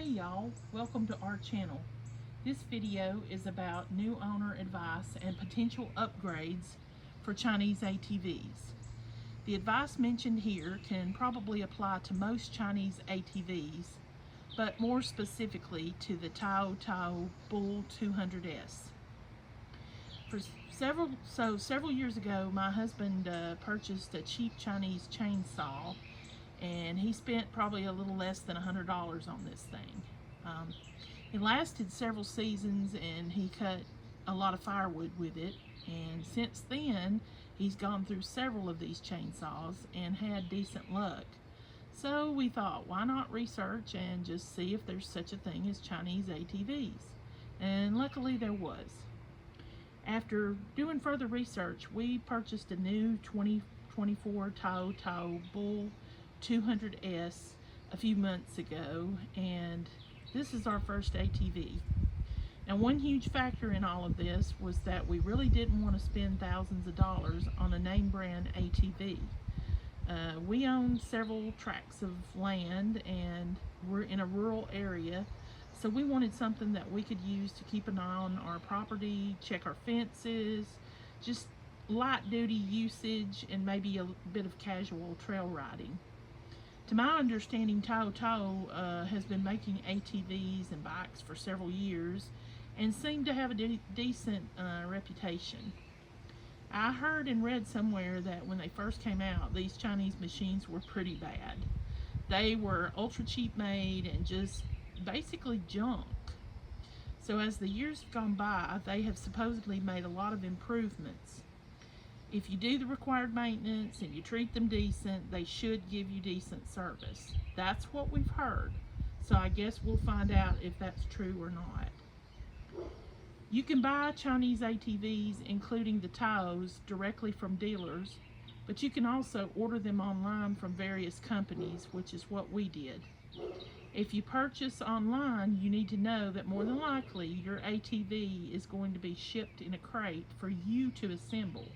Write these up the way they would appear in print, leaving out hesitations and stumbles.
Hey y'all, welcome to our channel. This video is about new owner advice and potential upgrades for Chinese ATVs. The advice mentioned here can probably apply to most Chinese ATVs, but more specifically to the Tao Tao Bull 200S. Several years ago, my husband purchased a cheap Chinese chainsaw, and he spent probably a little less than $100 on this thing. It lasted several seasons, and he cut a lot of firewood with it, and since then he's gone through several of these chainsaws and had decent luck. So we thought, why not research and just see if there's such a thing as Chinese ATVs? And luckily there was. After doing further research, we purchased a new 2024 Tao Tao Bull 200S a few months ago, and this is our first ATV. Now, one huge factor in all of this was that we really didn't want to spend thousands of dollars on a name brand ATV. We own several tracts of land and we're in a rural area, so we wanted something that we could use to keep an eye on our property, check our fences, just light duty usage, and maybe a bit of casual trail riding. To my understanding, Tao Tao has been making ATVs and bikes for several years and seemed to have a decent reputation. I heard and read somewhere that when they first came out, these Chinese machines were pretty bad. They were ultra cheap made and just basically junk. So as the years have gone by, they have supposedly made a lot of improvements. If you do the required maintenance and you treat them decent, they should give you decent service. That's what we've heard. So I guess we'll find out if that's true or not. You can buy Chinese ATVs, including the Taos, directly from dealers, but you can also order them online from various companies, which is what we did. If you purchase online, you need to know that more than likely your ATV is going to be shipped in a crate for you to assemble.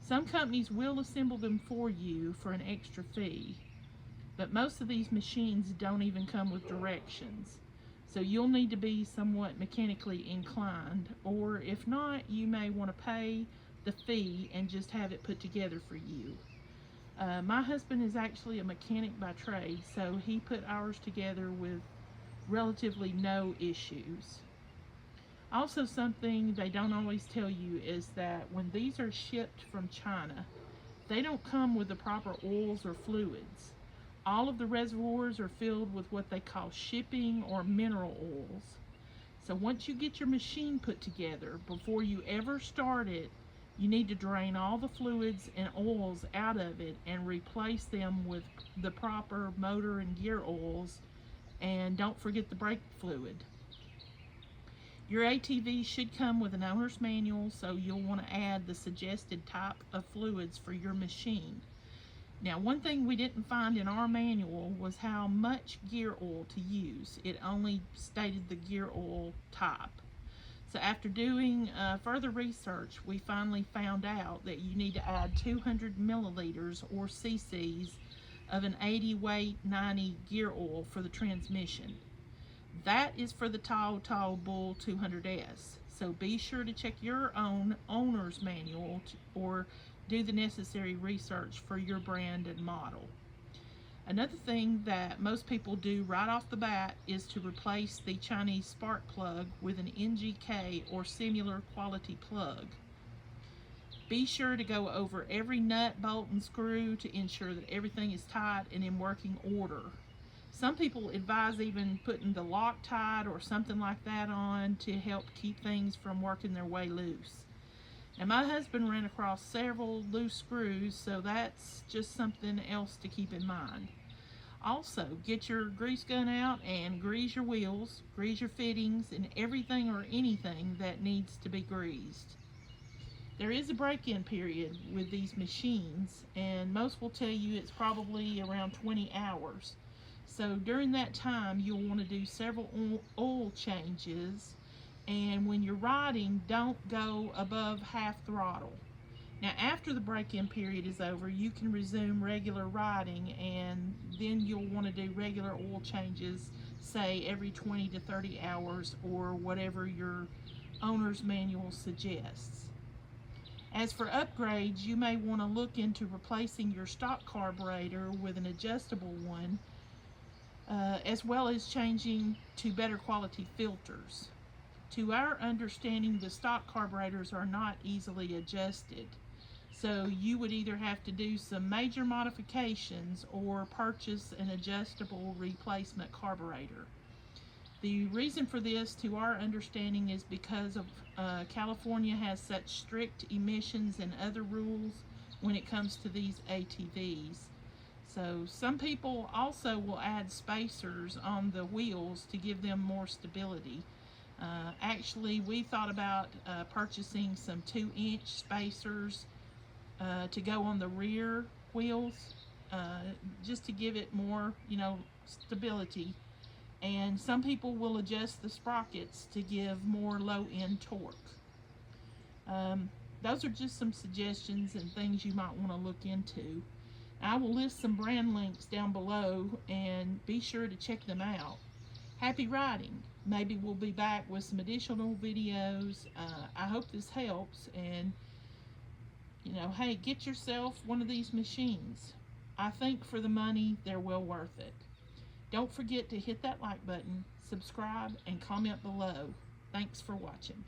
Some companies will assemble them for you for an extra fee, but most of these machines don't even come with directions. So you'll need to be somewhat mechanically inclined, or if not, you may want to pay the fee and just have it put together for you. My husband is actually a mechanic by trade, so he put ours together with relatively no issues. Also, something they don't always tell you is that when these are shipped from China, they don't come with the proper oils or fluids. All of the reservoirs are filled with what they call shipping or mineral oils. So once you get your machine put together, before you ever start it, you need to drain all the fluids and oils out of it and replace them with the proper motor and gear oils, and don't forget the brake fluid. Your ATV should come with an owner's manual, so you'll want to add the suggested type of fluids for your machine. Now, one thing we didn't find in our manual was how much gear oil to use. It only stated the gear oil type. So after doing further research, we finally found out that you need to add 200 milliliters or cc's of an 80 weight 90 gear oil for the transmission. That is for the Tao Tao Bull 200S. So be sure to check your own owner's manual or do the necessary research for your brand and model. Another thing that most people do right off the bat is to replace the Chinese spark plug with an NGK or similar quality plug. Be sure to go over every nut, bolt, and screw to ensure that everything is tight and in working order. Some people advise even putting the Loctite or something like that on to help keep things from working their way loose. Now, my husband ran across several loose screws, so that's just something else to keep in mind. Also, get your grease gun out and grease your wheels, grease your fittings, and everything or anything that needs to be greased. There is a break-in period with these machines, and most will tell you it's probably around 20 hours. So during that time, you'll want to do several oil changes, and when you're riding, don't go above half throttle. Now, after the break-in period is over, you can resume regular riding, and then you'll want to do regular oil changes say every 20 to 30 hours or whatever your owner's manual suggests. As for upgrades, you may want to look into replacing your stock carburetor with an adjustable one, as well as changing to better quality filters. To our understanding, the stock carburetors are not easily adjusted, so you would either have to do some major modifications or purchase an adjustable replacement carburetor. The reason for this, to our understanding, is because of California has such strict emissions and other rules when it comes to these ATVs. So some people also will add spacers on the wheels to give them more stability. Actually, we thought about purchasing some 2-inch spacers to go on the rear wheels, just to give it more, stability. And some people will adjust the sprockets to give more low-end torque. Those are just some suggestions and things you might want to look into. I will list some brand links down below, and be sure to check them out. Happy riding! Maybe we'll be back with some additional videos. I hope this helps, and hey, get yourself one of these machines. I think for the money, they're well worth it. Don't forget to hit that like button, subscribe, and comment below. Thanks for watching.